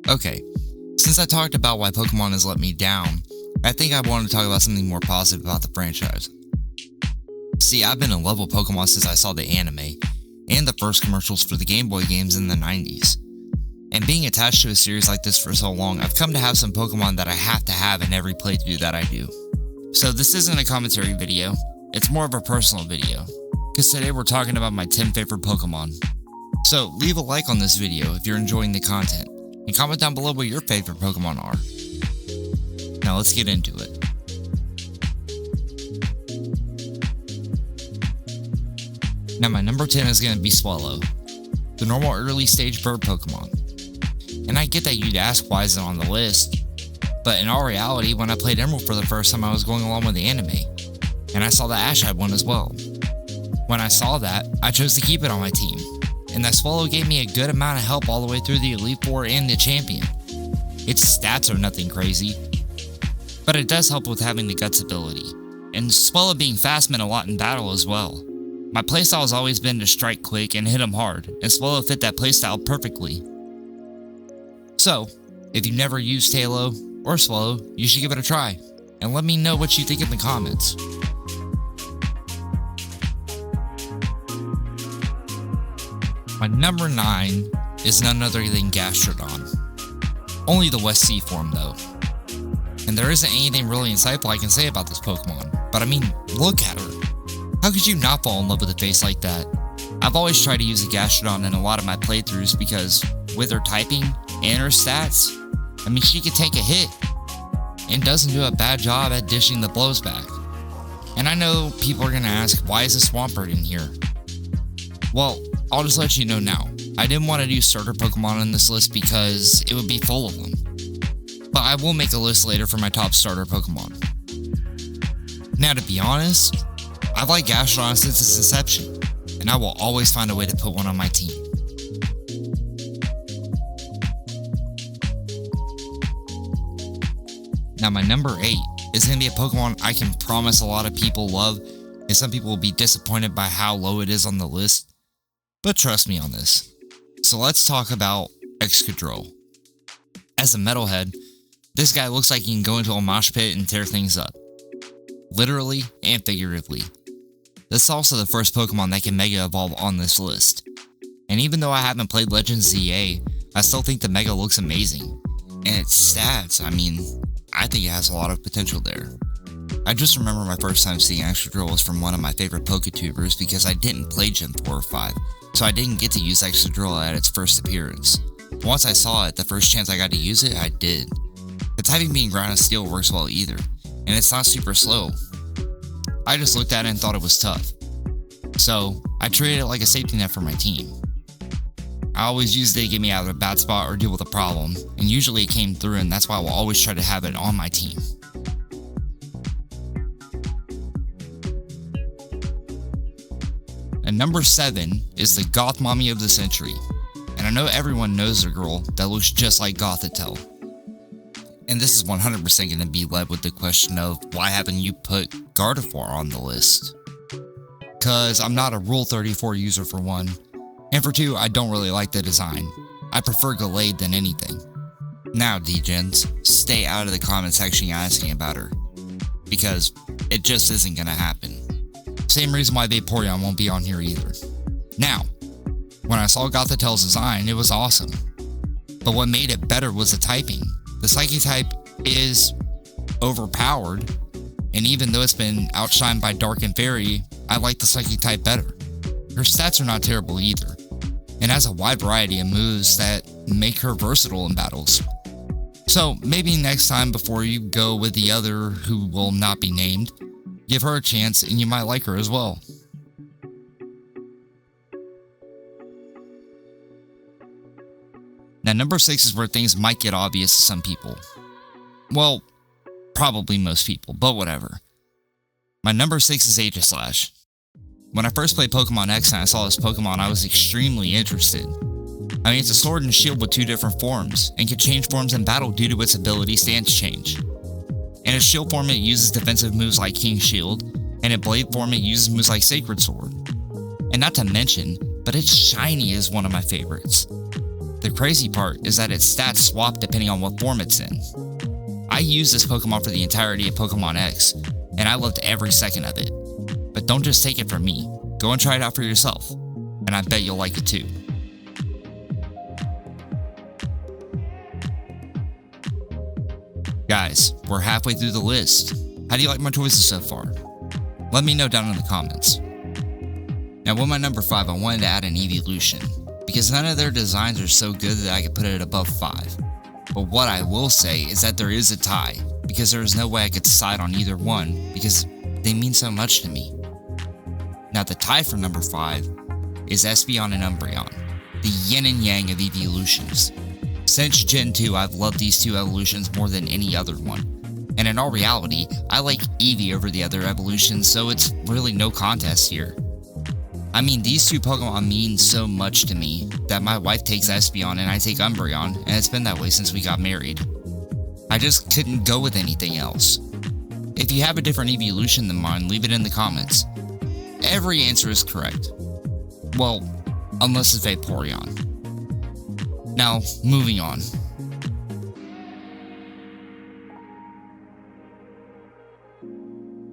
Okay, since I talked about why Pokemon has let me down, I think I wanted to talk about something more positive about the franchise. See, I've been in love with Pokemon since I saw the anime, and the first commercials for the Game Boy games in the 90s. And being attached to a series like this for so long, I've come to have some Pokemon that I have to have in every playthrough that I do. So this isn't a commentary video, it's more of a personal video, because today we're talking about my 10 favorite Pokemon. So leave a like on this video if you're enjoying the content, and comment down below what your favorite Pokemon are. Now let's get into it. Now my number 10 is going to be Swellow, the normal early stage bird Pokemon. And I get that you'd ask why is it on the list, but in all reality, when I played Emerald for the first time, I was going along with the anime, and I saw the Ash had one as well. When I saw that, I chose to keep it on my team, and that Swellow gave me a good amount of help all the way through the Elite Four and the Champion. Its stats are nothing crazy, but it does help with having the Guts ability, and Swellow being fast meant a lot in battle as well. My playstyle has always been to strike quick and hit him hard, and Swellow fit that playstyle perfectly. So, if you've never used Halo or Swellow, you should give it a try, and let me know what you think in the comments. My number 9 is none other than Gastrodon. Only the West Sea form though. And there isn't anything really insightful I can say about this Pokemon, but I mean, look at her. How could you not fall in love with a face like that? I've always tried to use a Gastrodon in a lot of my playthroughs because with her typing and her stats, I mean, she could take a hit and doesn't do a bad job at dishing the blows back. And I know people are gonna ask, why is a Swampert in here? Well, I'll just let you know now. I didn't want to do starter Pokemon on this list because it would be full of them. But I will make a list later for my top starter Pokemon. Now, to be honest, I've liked Gastrodon since its inception, and I will always find a way to put one on my team. Now my number 8 is going to be a Pokemon I can promise a lot of people love, and some people will be disappointed by how low it is on the list, but trust me on this. So let's talk about Excadrill. As a metalhead, this guy looks like he can go into a mosh pit and tear things up. Literally and figuratively. This is also the first Pokemon that can Mega Evolve on this list. And even though I haven't played Legends ZA, I still think the Mega looks amazing. And its stats, I mean, I think it has a lot of potential there. I just remember my first time seeing Excadrill was from one of my favorite Poketubers because I didn't play Gen 4 or 5, so I didn't get to use Excadrill at its first appearance. Once I saw it, the first chance I got to use it, I did. The typing being Ground and Steel works well either, and it's not super slow. I just looked at it and thought it was tough. So, I treated it like a safety net for my team. I always used it to get me out of a bad spot or deal with a problem, and usually it came through, and that's why I will always try to have it on my team. And number 7 is the Goth Mommy of the Century, and I know everyone knows a girl that looks just like Gothitelle. And this is 100% going to be led with the question of why haven't you put Gardevoir on the list? Cause I'm not a Rule 34 user for one, and for two, I don't really like the design. I prefer Gallade than anything. Now D-Gens, stay out of the comment section asking about her, because it just isn't going to happen. Same reason why Vaporeon won't be on here either. Now, when I saw Gothitelle's design, it was awesome. But what made it better was the typing. The Psychic type is overpowered, and even though it's been outshined by Dark and Fairy, I like the Psychic type better. Her stats are not terrible either, and has a wide variety of moves that make her versatile in battles. So maybe next time before you go with the other who will not be named, give her a chance and you might like her as well. Now number 6 is where things might get obvious to some people. Well, probably most people, but whatever. My number 6 is Aegislash. When I first played Pokemon X and I saw this Pokemon, I was extremely interested. I mean, it's a sword and shield with 2 different forms, and can change forms in battle due to its ability Stance Change. In its shield form, it uses defensive moves like King Shield, and in blade form, it uses moves like Sacred Sword. And not to mention, but its shiny is one of my favorites. The The crazy part is that its stats swap depending on what form it's in. I used this Pokemon for the entirety of Pokemon X, and I loved every second of it. But don't just take it from me, go and try it out for yourself, and I bet you'll like it too. Guys, we're halfway through the list. How do you like my choices so far? Let me know down in the comments. Now with my number 5, I wanted to add an evolution, because none of their designs are so good that I could put it above 5. But what I will say is that there is a tie, because there is no way I could decide on either one, because they mean so much to me. Now the tie for number 5 is Espeon and Umbreon, the yin and yang of evolutions. Since Gen 2, I've loved these two evolutions more than any other one. And in all reality, I like Eevee over the other evolutions, so it's really no contest here. I mean, these two Pokemon mean so much to me that my wife takes Espeon and I take Umbreon, and it's been that way since we got married. I just couldn't go with anything else. If you have a different evolution than mine, leave it in the comments. Every answer is correct. Well, unless it's Vaporeon. Now, moving on.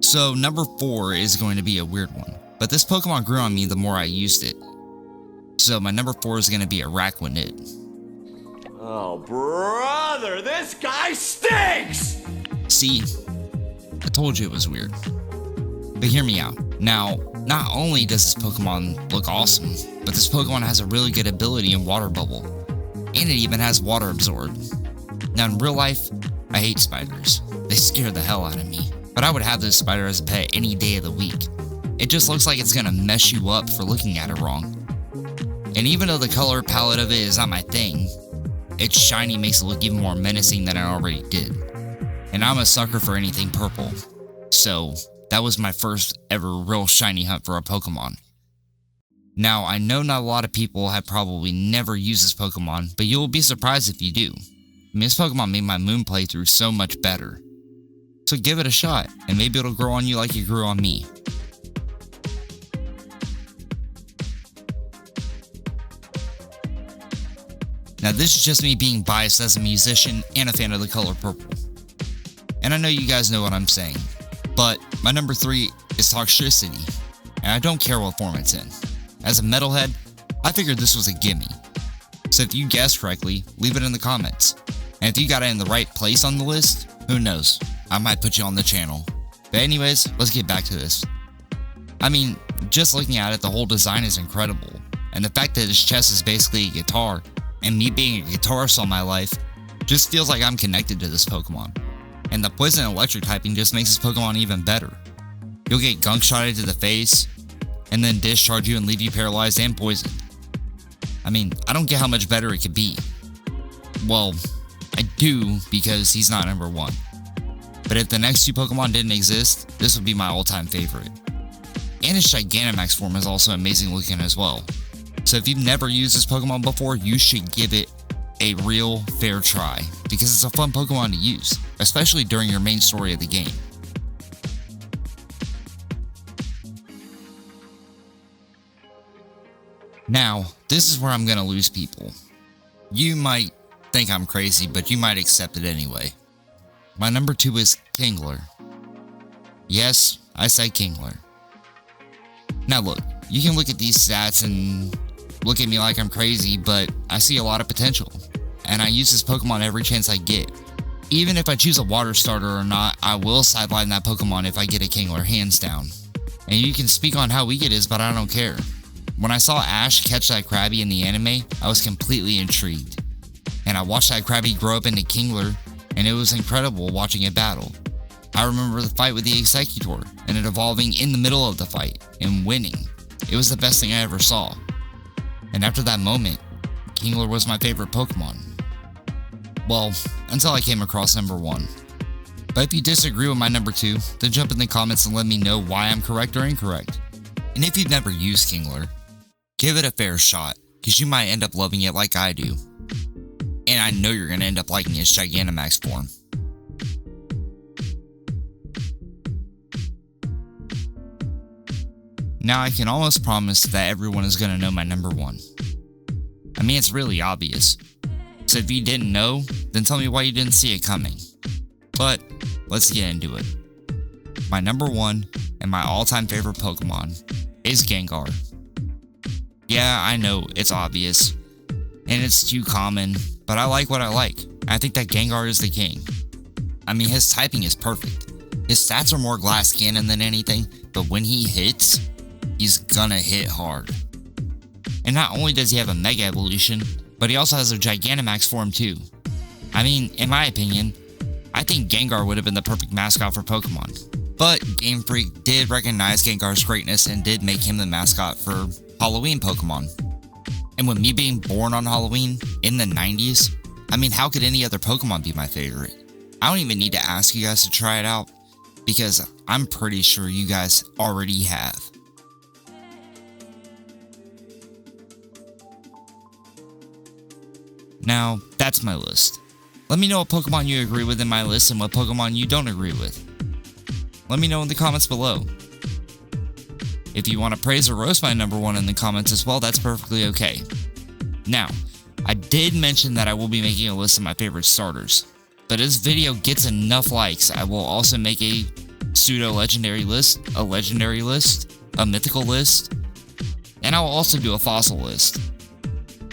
So, number 4 is going to be a weird one, but this Pokemon grew on me the more I used it. So, my number 4 is going to be Araquanid. Oh, brother, this guy stinks! See, I told you it was weird. But hear me out. Now, not only does this Pokemon look awesome, but this Pokemon has a really good ability in Water Bubble. And it even has Water Absorb. Now in real life, I hate spiders. They scare the hell out of me. But I would have this spider as a pet any day of the week. It just looks like it's gonna mess you up for looking at it wrong. And even though the color palette of it is not my thing, its shiny makes it look even more menacing than it already did. And I'm a sucker for anything purple. So that was my first ever real shiny hunt for a Pokemon. Now, I know not a lot of people have probably never used this Pokemon, but you'll be surprised if you do. I mean, this Pokemon made my Moon playthrough so much better. So give it a shot, and maybe it'll grow on you like it grew on me. Now, this is just me being biased as a musician and a fan of the color purple. And I know you guys know what I'm saying, but my number 3 is Toxtricity, and I don't care what form it's in. As a metalhead, I figured this was a gimme. So if you guessed correctly, leave it in the comments. And if you got it in the right place on the list, who knows, I might put you on the channel. But anyways, let's get back to this. I mean, just looking at it, the whole design is incredible. And the fact that its chest is basically a guitar, and me being a guitarist all my life, just feels like I'm connected to this Pokemon. And the poison and electric typing just makes this Pokemon even better. You'll get gunk shotted to the face, and then discharge you and leave you paralyzed and poisoned. I mean, I don't get how much better it could be. Well, I do, because he's not number 1. But if the next 2 Pokemon didn't exist, this would be my all-time favorite. And its Gigantamax form is also amazing looking as well. So if you've never used this Pokemon before, you should give it a real fair try, because it's a fun Pokemon to use, especially during your main story of the game. Now, this is where I'm gonna lose people. You might think I'm crazy, but you might accept it anyway. My number 2 is Kingler. Yes, I said Kingler. Now look, you can look at these stats and look at me like I'm crazy, but I see a lot of potential. And I use this Pokemon every chance I get. Even if I choose a water starter or not, I will sideline that Pokemon if I get a Kingler, hands down. And you can speak on how weak it is, but I don't care. When I saw Ash catch that Krabby in the anime, I was completely intrigued. And I watched that Krabby grow up into Kingler, and it was incredible watching it battle. I remember the fight with the Executor, and it evolving in the middle of the fight, and winning. It was the best thing I ever saw. And after that moment, Kingler was my favorite Pokemon. Well, until I came across number 1. But if you disagree with my number 2, then jump in the comments and let me know why I'm correct or incorrect. And if you've never used Kingler, give it a fair shot, because you might end up loving it like I do. And I know you're going to end up liking its Gigantamax form. Now I can almost promise that everyone is going to know my number 1. I mean, it's really obvious. So if you didn't know, then tell me why you didn't see it coming. But let's get into it. My number 1 and my all-time favorite Pokemon is Gengar. Yeah, I know, it's obvious, and it's too common, but I like what I like. I think that Gengar is the king. I mean, his typing is perfect. His stats are more glass cannon than anything, but when he hits, he's gonna hit hard. And not only does he have a Mega Evolution, but he also has a Gigantamax form too. I mean, in my opinion, I think Gengar would have been the perfect mascot for Pokemon. But Game Freak did recognize Gengar's greatness and did make him the mascot for Halloween Pokemon. And with me being born on Halloween in the 90s, I mean, how could any other Pokemon be my favorite? I don't even need to ask you guys to try it out, because I'm pretty sure you guys already have. Now, that's my list. Let me know what Pokemon you agree with in my list and what Pokemon you don't agree with. Let me know in the comments below. If you want to praise or roast my number 1 in the comments as well, that's perfectly okay. Now, I did mention that I will be making a list of my favorite starters, but if this video gets enough likes, I will also make a pseudo-legendary list, a legendary list, a mythical list, and I will also do a fossil list.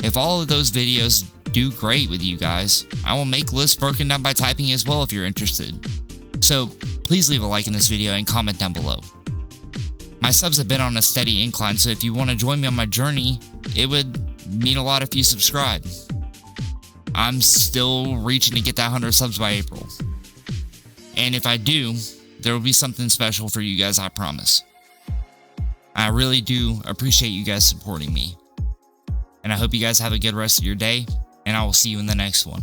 If all of those videos do great with you guys, I will make lists broken down by typing as well if you're interested. So please leave a like in this video and comment down below. My subs have been on a steady incline, so if you want to join me on my journey, it would mean a lot if you subscribe. I'm still reaching to get that 100 subs by April. And if I do, there will be something special for you guys, I promise. I really do appreciate you guys supporting me. And I hope you guys have a good rest of your day, and I will see you in the next one.